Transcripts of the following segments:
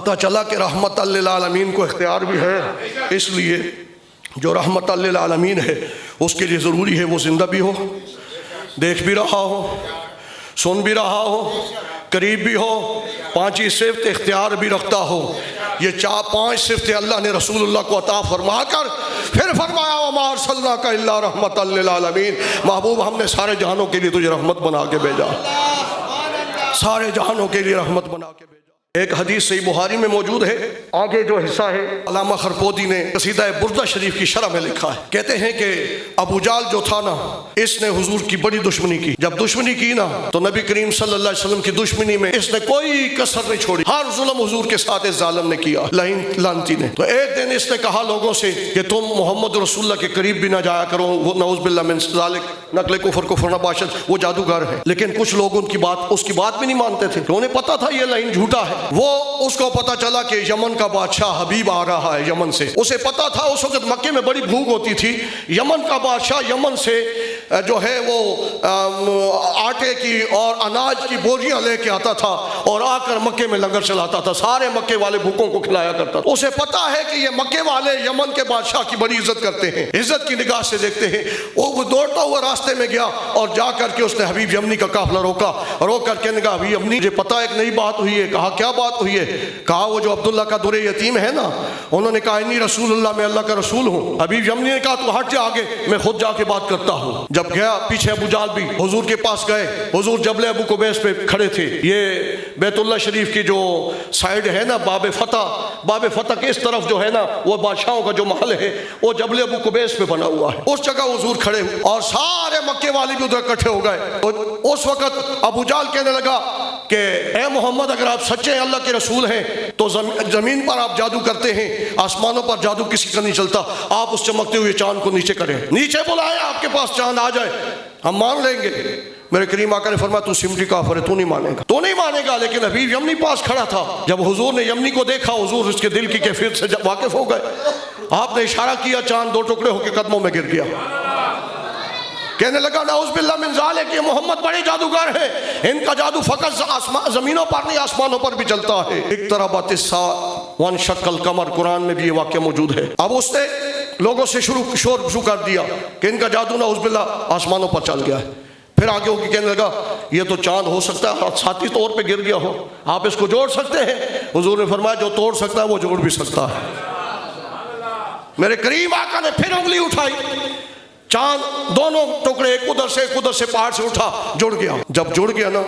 पता चला कि रहमत लिल आलमीन को इख्तियार भी है, इसलिए जो रहमत लिल आलमीन है उसके लिए ज़रूरी है वो ज़िंदा भी हो, देख भी रहा हो, सुन भी रहा हो, करीब भी हो, पांच ही सिफ्त इख्तियार भी रखता हो। ये पांच सिफ्तें अल्लाह ने रसूलुल्लाह को अता फरमा कर फिर फरमाया वमा अरसलनाका इल्ला रहमतल लिल आलमीन, महबूब हमने सारे जहानों के लिए तुझे रहमत बना के भेजा, सारे जहानों के लिए रहमत बना के भेजा। एक हदीस सही बुखारी में मौजूद है, आगे जो हिस्सा है अल्लामा खरपोदी ने कसीदा बुर्दा शरीफ की शरह में लिखा है। कहते हैं कि अबू जाल जो था ना, इसने हुजूर की बड़ी दुश्मनी की। जब दुश्मनी की ना तो नबी करीम सल्लल्लाहु अलैहि वसल्लम की दुश्मनी में इसने कोई कसर नहीं छोड़ी, हर जुल्म हुजूर के साथ इस जालिम ने किया, लानती ने। तो एक दिन इसने कहा लोगों से कि तुम मोहम्मद रसूलुल्लाह के करीब भी ना जाया करो, वो नऊज़ बिल्लाह मिन ज़ालिक, नकले कुफर कुफर नबाशत, वो जादूगर है। लेकिन कुछ लोग उसकी बात भी नहीं मानते थे, उन्हें पता था ये लाइन झूठा है। वो उसको पता चला कि यमन का बादशाह हबीब आ रहा है यमन से, उसे पता था उस वक्त मक्के में बड़ी भूख होती थी, यमन का बादशाह यमन से जो है वो आटे की और अनाज की बोरियां लेके आता था और आकर मक्के में लंगर चलाता था, सारे मक्के वाले भूखों को खिलाया करता था। उसे पता है कि ये मक्के वाले यमन के बादशाह की बड़ी इज्जत करते हैं, इज्जत की निगाह से देखते हैं। वो दौड़ता हुआ रास्ते में गया और जा करके उसने हबीब यमनी का काफिला रोका, रोक करके ने कहा हबीब यमनी मुझे पता एक नई बात हुई है। कहा क्या बात हुई है? कहा वो जो अब्दुल्ला का दुरे यतीम है ना, उन्होंने कहा इन्नी रसूलुल्लाह, मैं अल्लाह का रसूल हूँ। हबीब यमनी ने कहा तू हट जा आगे, मैं खुद जाके बात करता हूँ। जब गया पीछे अबू जाल भी हुजूर के पास गए, हुजूर जबले अबू कुबैस पे खड़े थे। ये बैतुल्लाह शरीफ की जो साइड है ना, बाब फतह के इस तरफ जो है ना, वो बादशाहों का जो महल है वो जबले अबू कुबैस पे बना हुआ है, उस जगह हुजूर खड़े हुए और सारे मक्के वाले भी उधर इकट्ठे हो गए। उस वक्त अबू जाल कहने लगा कि ए मोहम्मद, अगर आप सच्चे अल्लाह के रसूल हैं तो जमीन पर आप जादू करते हैं, आसमानों पर जादू किसी का नहीं चलता, आप उस चमकते हुए चांद को नीचे करें, नीचे बुलाए, आपके पास चांद आ जाए, हम मान लेंगे। मेरे करीम आका ने फरमाया तू सिमटी काफिर है, तू नहीं मानेगा, तू नहीं मानेगा। लेकिन हबीब यमनी पास खड़ा था। जब हुजूर ने यमनी को देखा, हुजूर उसके दिल की कैफियत से वाकिफ हो गए। आपने इशारा किया, चांद दो टुकड़े होकर कदमों में गिर गया। कहने लगा नाउज़ बिल्लाह मिन ज़ालिक, ये मोहम्मद बड़े जादूगर हैं, इनका जादू फकत जमीनों पर नहीं आसमानों पर भी चलता है। इक़्तरबतिस साअ वंशक़्क़ल क़मर, कुरान में भी ये वाक़या मौजूद है। अब उसने लोगों से शोर शुरू कर दिया कि इनका जादू नाउज़ बिल्लाह आसमानों पर चल गया है। फिर आगे होकर कहने लगा ये तो चांद हो सकता है साथी तौर पर गिर गया हो, आप इसको जोड़ सकते हैं? हुजूर ने फरमाया जो तोड़ सकता है वो जोड़ भी सकता है। मेरे करीम आका ने फिर उंगली उठाई, चांद दोनों टुकड़े एक उधर से पहाड़ से उठा, जुड़ गया। जब जुड़ गया ना,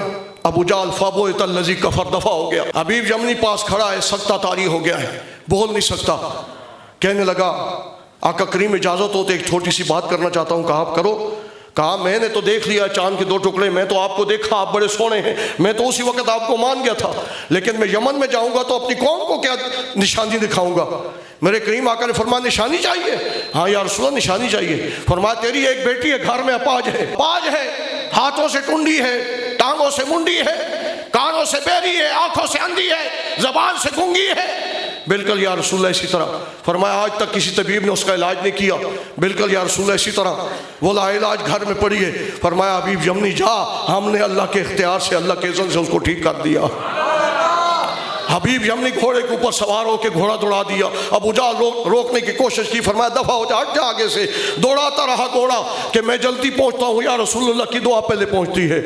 अबू जाल फ़ाबोतल्लज़ी कफ़र दफ़ा हो गया। हबीब यमनी पास खड़ा है, सकता तारी हो गया है, बोल नहीं सकता। कहने लगा आका करीम इजाज़त हो तो एक छोटी सी बात करना चाहता हूँ। कहा आप करो। कहा मैंने तो देख लिया चांद के दो टुकड़े, मैं तो आपको देखा, आप बड़े सोने हैं, मैं तो उसी वक्त आपको मान गया था, लेकिन मैं यमन में जाऊँगा तो अपनी कौम को क्या निशानी दिखाऊँगा? मेरे करीम आका ने फरमाया निशानी चाहिए? हाँ यार रसूलल्लाह निशानी चाहिए। फरमाया तेरी एक बेटी है, घर में अपाज है, हाथों से टुंडी है, टांगों से मुंडी है, कानों से बेरी है, आंखों से अंधी है, जबान से गूंगी है। बिल्कुल या रसूलल्लाह इसी तरह। फरमाया आज तक किसी तबीब ने उसका इलाज नहीं किया। बिल्कुल या रसूलल्लाह इसी तरह। वो लाइलाज घर में पड़ी है। फरमाया हबीब यमनी जा, हमने अल्लाह के इख्तियार से, अल्लाह के इज़्ज़त से उसको ठीक कर दिया। हबीब यमनी घोड़े के ऊपर सवार होकर घोड़ा दौड़ा दिया। अबू जाल रोकने की कोशिश की, फरमाया दफा हो जा, हट जा आगे से। दौड़ाता रहा घोड़ा कि मैं जल्दी पहुंचता हूँ, या रसूलुल्लाह की दुआ पहले पहुंचती है।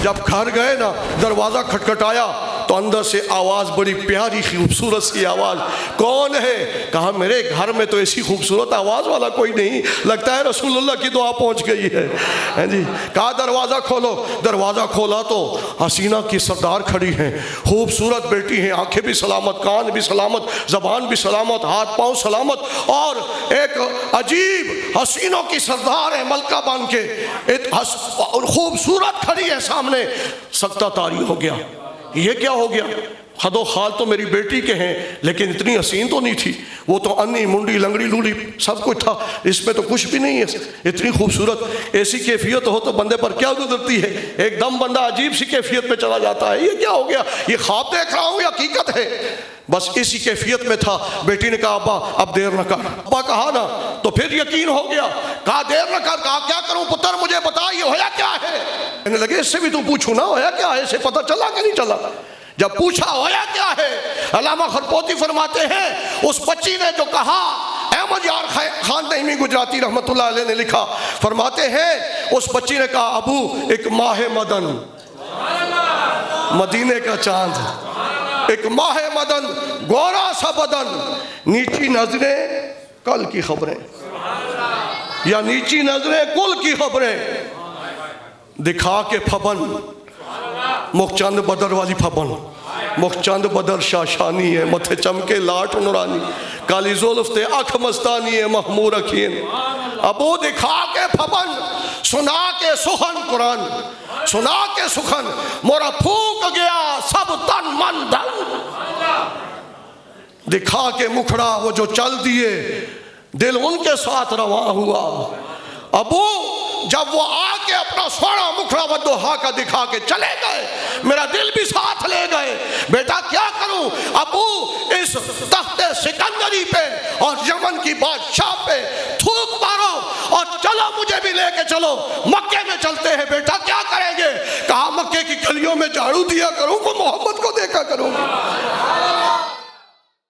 जब घर गए ना, दरवाज़ा खटखटाया तो अंदर से आवाज़, बड़ी प्यारी खूबसूरत सी आवाज़, कौन है? कहा मेरे घर में तो ऐसी खूबसूरत आवाज़ वाला कोई नहीं, लगता है रसूलुल्लाह की दुआ पहुंच गई है। हैं जी? कहा दरवाज़ा खोलो। दरवाज़ा खोला तो हसीना की सरदार खड़ी हैं, खूबसूरत बेटी हैं, आंखें भी सलामत, कान भी सलामत, जबान भी सलामत, हाथ पाँव सलामत, और एक अजीब हसीनों की सरदार है मलका बन के, खूबसूरत खड़ी है सामने। सकता तारी हो गया, ये क्या हो गया? हदो खाल तो मेरी बेटी के हैं, लेकिन इतनी हसीन तो नहीं थी। वो तो अन्नी मुंडी लंगड़ी लूली सब कुछ था, इसमें तो कुछ भी नहीं है। इतनी खूबसूरत ऐसी कैफियत हो तो बंदे पर क्या गुजरती है? एकदम बंदा अजीब सी कैफियत में चला जाता है। ये क्या हो गया? ये ख्वाब देख रहा हूँ या हकीकत है? बस इसी कैफियत में था। बेटी ने कहा अब्बा अब देर न कर। अब्बा कहा ना तो फिर यकीन हो गया। कहा देर न कर। कहा क्या करूं पुत्र, मुझे बता ये होया क्या है? कहने लगे इससे भी तू पूछू ना, होया क्या है? इसे पता चला कि नहीं चला? जब पूछा होया क्या है, अल्लामा खरपोती फरमाते हैं उस बच्ची ने जो कहा, अहमद यार खान नईमी गुजराती रहमतुल्लाह अलैह ने लिखा, फरमाते हैं उस बच्ची ने कहा अबू एक माह मदन, मदीने का चांद, एक माह मदन, गोरा सा बदन, नीची नजरें कल की खबरें, या नीची नजरें कुल की खबरें, दिखा के फबन, मुखचंद बदर वाली फबन, मुखचंद बदर शाशानी है, मथे चमके लाट नुरानी, काली जुल्फ़ अख मस्तानी है महमूर अखीन। अबू दिखा के फबन, सुना के सुखन कुरान, सुना के सुखन, मोरा फूक गया सब तन मन धन, दिखा के मुखड़ा वो जो चल दिए, दिल उनके साथ रवा हुआ। अबू जब वो आके अपना सोना मुखड़ा वदोहा का दिखा के चले गए, मेरा दिल भी साथ ले गए। बेटा क्या करूं, अबू इस तख्ते सिकंदरी पे और यमन की बादशाह पे थूक मारो और चलो मुझे भी लेके चलो, मक्के में चलते हैं। बेटा क्या करेंगे, कहा मक्के की गलियों में झाड़ू दिया करूं, मोहम्मद को देखा करूं।